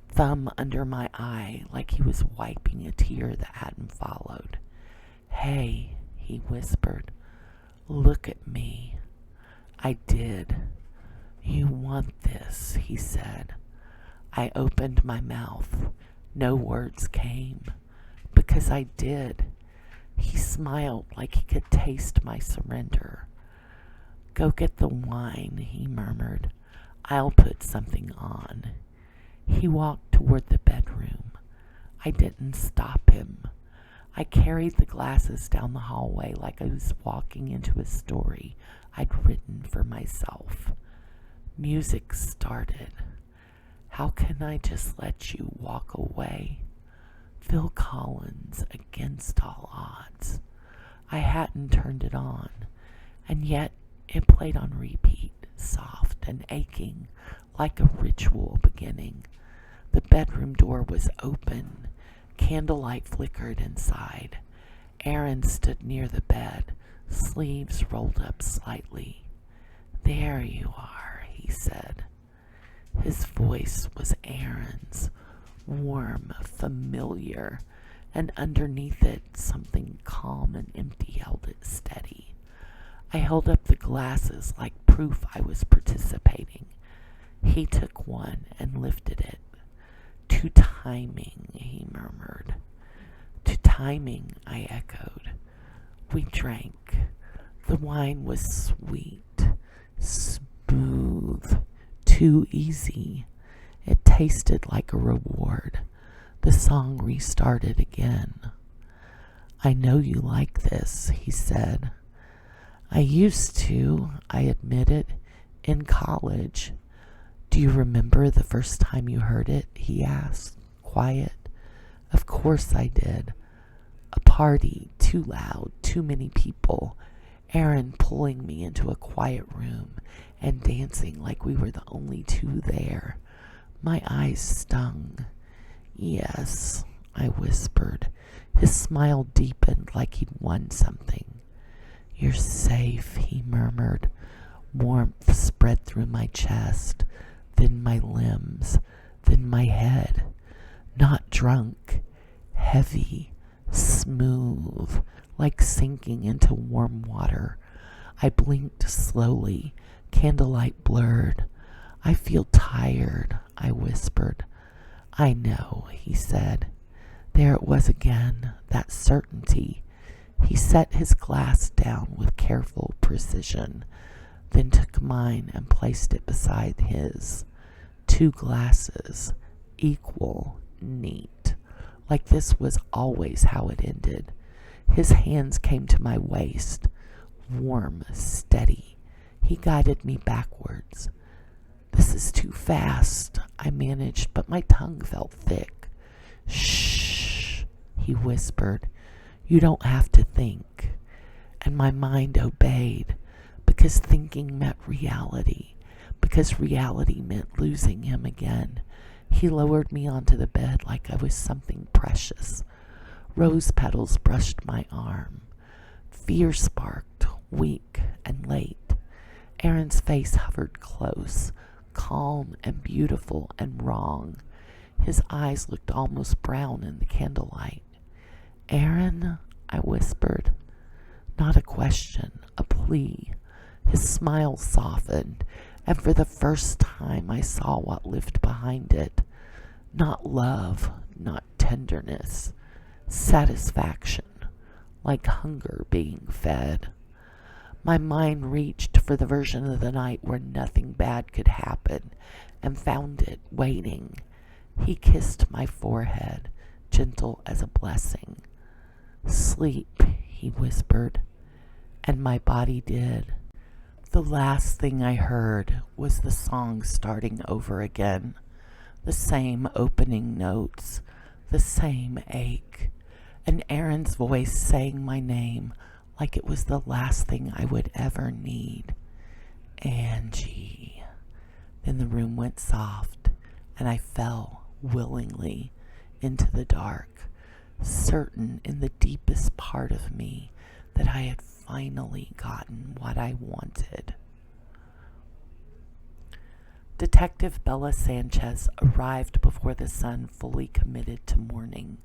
Speaker 1: thumb under my eye like he was wiping a tear that hadn't followed. Hey, he whispered, look at me. I did. You want this, he said. I opened my mouth. No words came. Because I did. He smiled like he could taste my surrender. Go get the wine, he murmured. I'll put something on. He walked toward the bedroom. I didn't stop him. I carried the glasses down the hallway like I was walking into a story I'd written for myself. Music started. How can I just let you walk away? Phil Collins, Against All Odds. I hadn't turned it on, and yet it played on repeat, soft and aching, like a ritual beginning. The bedroom door was open. Candlelight flickered inside. Aaron stood near the bed, sleeves rolled up slightly. There you are, he said. His voice was Aaron's, warm, familiar, and underneath it something calm and empty held it steady. I held up the glasses like proof I was participating. He took one and lifted it. To timing, he murmured. To timing, I echoed. We drank. The wine was sweet, smooth, too easy. It tasted like a reward. The song restarted again. I know you like this, he said. I used to, I admitted, in college. Do you remember the first time you heard it? He asked, quiet. Of course I did. A party, too loud, too many people. Aaron pulling me into a quiet room and dancing like we were the only two there. My eyes stung. Yes, I whispered. His smile deepened like he'd won something. You're safe, he murmured. Warmth spread through my chest, then my limbs, then my head. Not drunk, heavy, smooth, like sinking into warm water. I blinked slowly, candlelight blurred. I feel tired, I whispered. I know, he said. There it was again, that certainty. He set his glass down with careful precision, then took mine and placed it beside his. 2 glasses, equal, neat, like this was always how it ended. His hands came to my waist, warm, steady. He guided me backwards. This is too fast, I managed, but my tongue felt thick. Shh, he whispered. You don't have to think. And my mind obeyed, because thinking meant reality, because reality meant losing him again. He lowered me onto the bed like I was something precious. Rose petals brushed my arm. Fear sparked, weak and late. Aaron's face hovered close, calm and beautiful and wrong. His eyes looked almost brown in the candlelight. Aaron, I whispered. Not a question, a plea. His smile softened, and for the first time I saw what lived behind it. Not love, not tenderness, satisfaction, like hunger being fed. My mind reached for the version of the night where nothing bad could happen, and found it waiting. He kissed my forehead, gentle as a blessing. Sleep, he whispered, and my body did. The last thing I heard was the song starting over again. The same opening notes, the same ache, and Aaron's voice saying my name like it was the last thing I would ever need. Angie. Then the room went soft, and I fell willingly into the dark, certain in the deepest part of me that I had finally gotten what I wanted. Detective Bella Sanchez arrived before the sun fully committed to morning.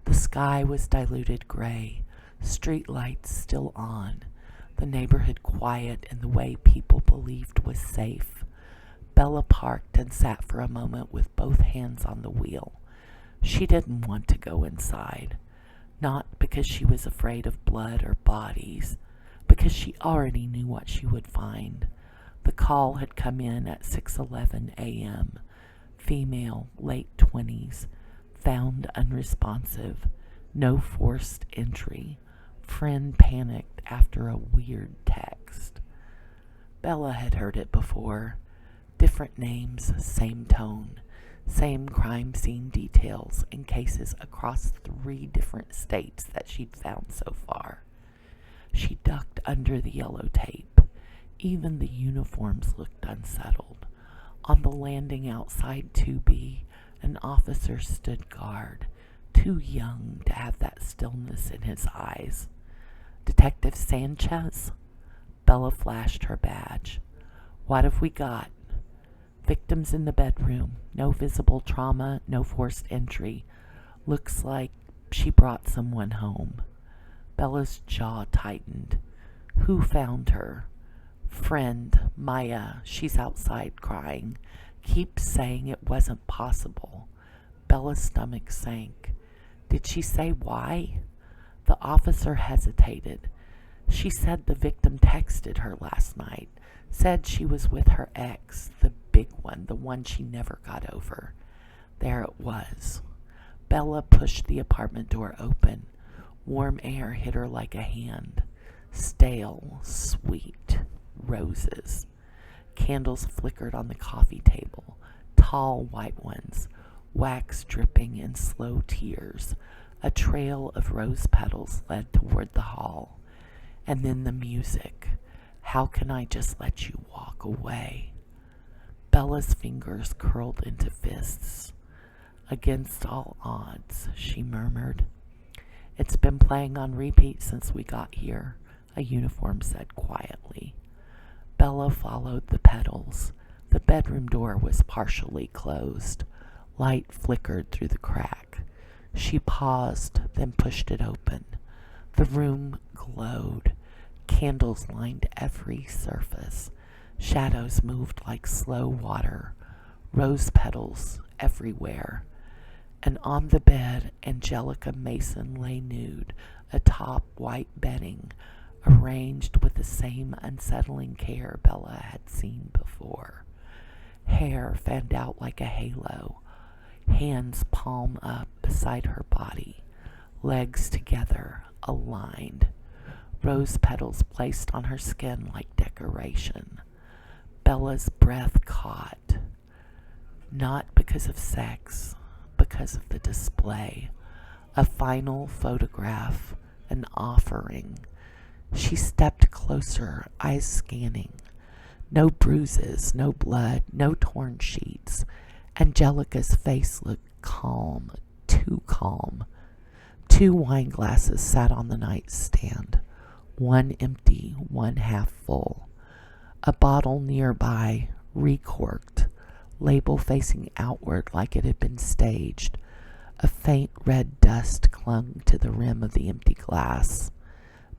Speaker 1: The sky was diluted gray, street lights still on, the neighborhood quiet in the way people believed was safe. Bella parked and sat for a moment with both hands on the wheel. She didn't want to go inside, not because she was afraid of blood or bodies, because she already knew what she would find. The call had come in at 6:11 a.m. Female, late 20s, found unresponsive, no forced entry. Friend panicked after a weird text. Bella had heard it before. Different names, same tone, same crime scene details in cases across 3 different states that she'd found so far. She ducked under the yellow tape. Even the uniforms looked unsettled. On the landing outside 2B, an officer stood guard, too young to have that stillness in his eyes. Detective Sanchez? Bella flashed her badge. What have we got? Victims in the bedroom. No visible trauma, no forced entry. Looks like she brought someone home. Bella's jaw tightened. Who found her? Friend, Maya. She's outside crying. Keeps saying it wasn't possible. Bella's stomach sank. Did she say why? The officer hesitated. She said the victim texted her last night. Said she was with her ex, the big one, the one she never got over. There it was. Bella pushed the apartment door open. Warm air hit her like a hand. Stale, sweet. Roses. Candles flickered on the coffee table, tall white ones, wax dripping in slow tears. A trail of rose petals led toward the hall. And then the music. How can I just let you walk away? Bella's fingers curled into fists. Against all odds, she murmured. It's been playing on repeat since we got here, a uniform said quietly. Bella followed the pedals. The bedroom door was partially closed. Light flickered through the crack. She paused, then pushed it open. The room glowed. Candles lined every surface. Shadows moved like slow water. Rose petals everywhere. And on the bed, Angelica Mason lay nude, atop white bedding, arranged with the same unsettling care Bella had seen before. Hair fanned out like a halo, hands palm up beside her body, legs together, aligned, rose petals placed on her skin like decoration. Bella's breath caught, not because of sex, because of the display, a final photograph, an offering. She stepped closer, eyes scanning. No bruises, no blood, no torn sheets. Angelica's face looked calm, too calm. 2 wine glasses sat on the nightstand, one empty, one half full. A bottle nearby, recorked, label facing outward like it had been staged. A faint red dust clung to the rim of the empty glass.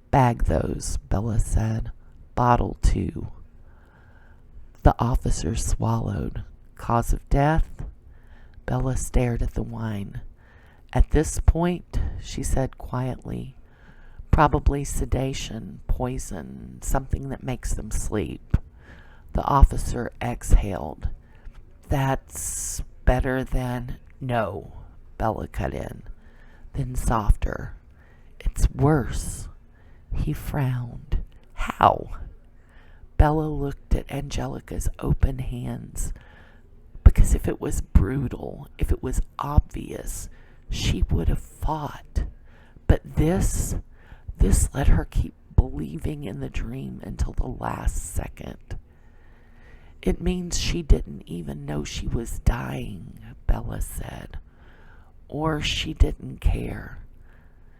Speaker 1: Bag those, Bella said. Bottle too. The officer swallowed. Cause of death? Bella stared at the wine. At this point, she said quietly, probably sedation, poison, something that makes them sleep. The officer exhaled. That's better than... No, Bella cut in. Then softer. It's worse. He frowned. How? Bella looked at Angelica's open hands. Because if it was brutal, if it was obvious, she would have fought. But this let her keep believing in the dream until the last second. It means she didn't even know she was dying, Bella said. Or she didn't care.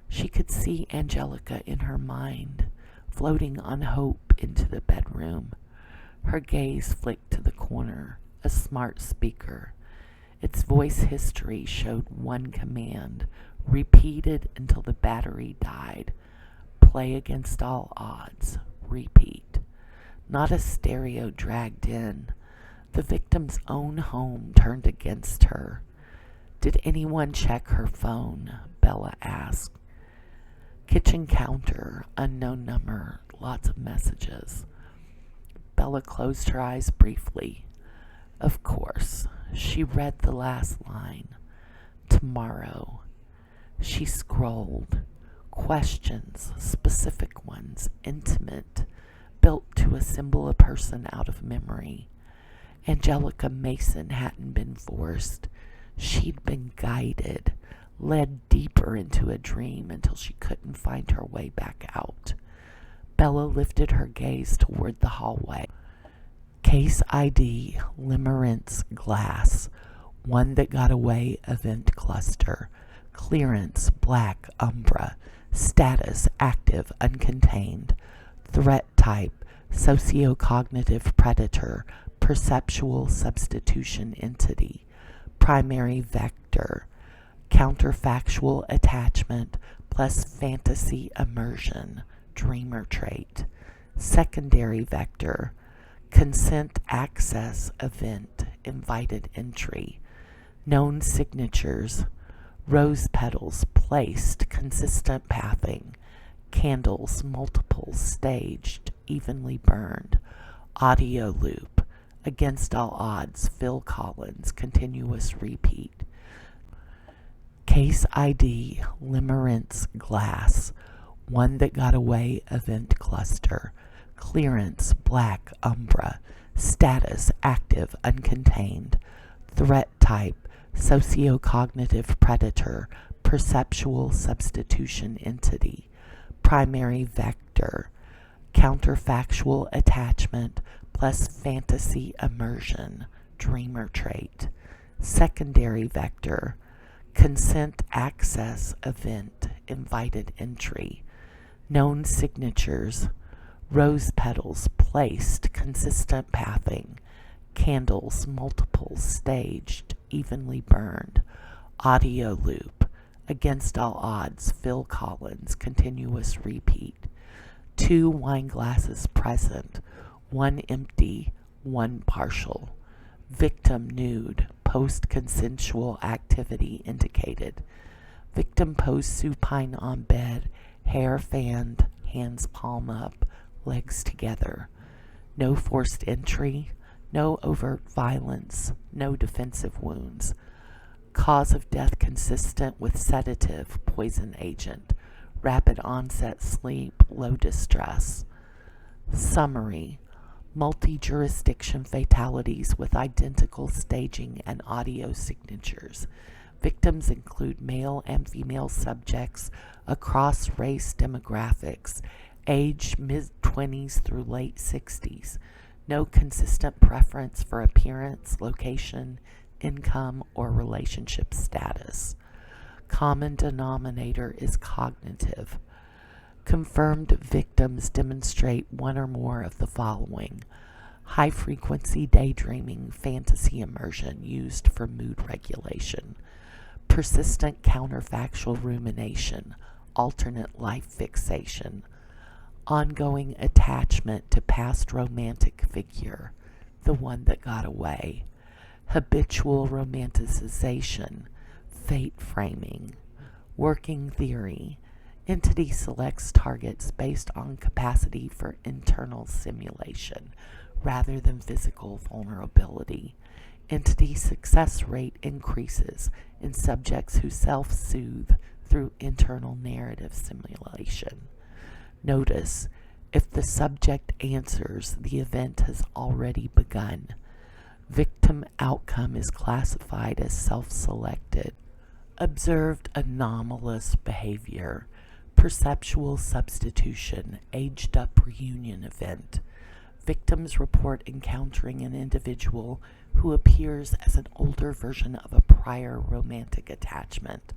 Speaker 1: She could see Angelica in her mind, floating on hope into the bedroom. Her gaze flicked to the corner, a smart speaker. Its voice history showed one command, repeated until the battery died. Play against all odds. Repeat. Not a stereo dragged in. The victim's own home turned against her. Did anyone check her phone? Bella asked. Kitchen counter, unknown number, lots of messages. Bella closed her eyes briefly. Of course, she read the last line. Tomorrow. She scrolled. Questions, specific ones, intimate, built to assemble a person out of memory. Angelica Mason hadn't been forced. She'd been guided, led deeper into a dream until she couldn't find her way back out. Bella lifted her gaze toward the hallway. Case ID, Limerence Glass. One that got away event cluster. Clearance, black, umbra. Status, active, uncontained. Threat type, sociocognitive predator. Perceptual substitution entity. Primary vector. Counterfactual attachment plus fantasy immersion. Dreamer trait. Secondary vector. Consent access event. Invited entry. Known signatures. Rose petals placed, consistent pathing. Candles, multiples, staged, evenly burned. Audio loop. Against all odds, Phil Collins, continuous repeat. Case ID, Limerence Glass. One that got away event cluster. Clearance, black, umbra. Status, active, uncontained. Threat type, sociocognitive predator. Perceptual substitution entity. Primary vector. Counterfactual attachment plus fantasy immersion. Dreamer trait. Secondary vector. Consent access event. Invited entry. Known signatures. Rose petals placed, consistent pathing. Candles, multiples, staged, evenly burned. Audio loop. Against all odds, Phil Collins, continuous repeat. 2 wine glasses present, 1 empty, 1 partial. Victim nude, post-consensual activity indicated. Victim posed supine on bed, hair fanned, hands palm up, legs together. No forced entry, no overt violence, no defensive wounds. Cause of death consistent with sedative, poison agent, rapid onset sleep, low distress. Summary: multi-jurisdiction fatalities with identical staging and audio signatures. Victims include male and female subjects across race demographics, age mid-20s through late 60s. No consistent preference for appearance, location, income, or relationship status. Common denominator is cognitive. Confirmed victims demonstrate one or more of the following: high-frequency daydreaming, fantasy immersion used for mood regulation. persistent counterfactual rumination, alternate life fixation, ongoing attachment to past romantic figure, the one that got away, habitual romanticization, fate framing, working theory. Entity selects targets based on capacity for internal simulation rather than physical vulnerability. Entity success rate increases in subjects who self-soothe through internal narrative simulation. Notice, if the subject answers, the event has already begun. Victim outcome is classified as self-selected. Observed anomalous behavior, perceptual substitution, aged up reunion event. Victims report encountering an individual who appears as an older version of a prior romantic attachment.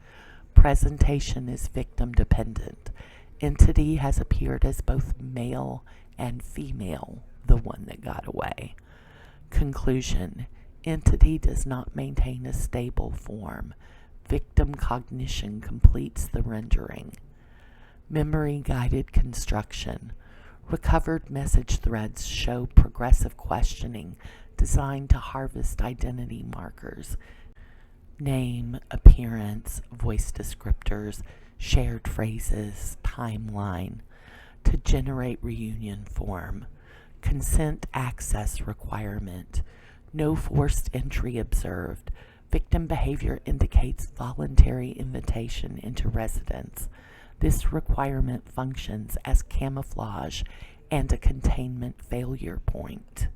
Speaker 1: Presentation is victim dependent. Entity has appeared as both male and female, the one that got away. Conclusion: entity does not maintain a stable form. Victim cognition completes the rendering. Memory-guided construction. Recovered message threads show progressive questioning designed to harvest identity markers, name, appearance, voice descriptors, shared phrases, timeline, to generate reunion form. Consent access requirement. No forced entry observed. Victim behavior indicates voluntary invitation into residence. This requirement functions as camouflage and a containment failure point.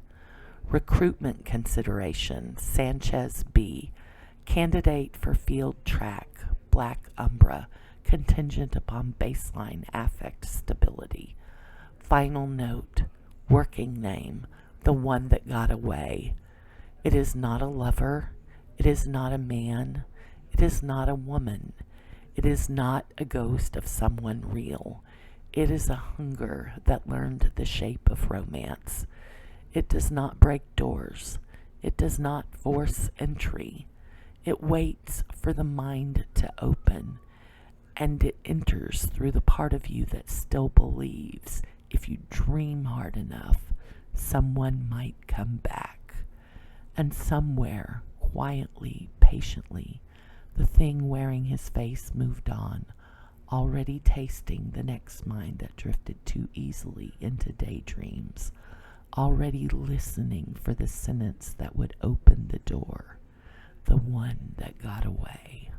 Speaker 1: Recruitment consideration. Sanchez B. Candidate for field track, Black Umbra, contingent upon baseline affect stability. Final note. Working name, the one that got away. It is not a lover. It is not a man. It is not a woman. It is not a ghost of someone real. It is a hunger that learned the shape of romance. It does not break doors. It does not force entry. It waits for the mind to open, and it enters through the part of you that still believes, if you dream hard enough, someone might come back. And somewhere, quietly, patiently, the thing wearing his face moved on, already tasting the next mind that drifted too easily into daydreams, already listening for the sentence that would open the door, the one that got away.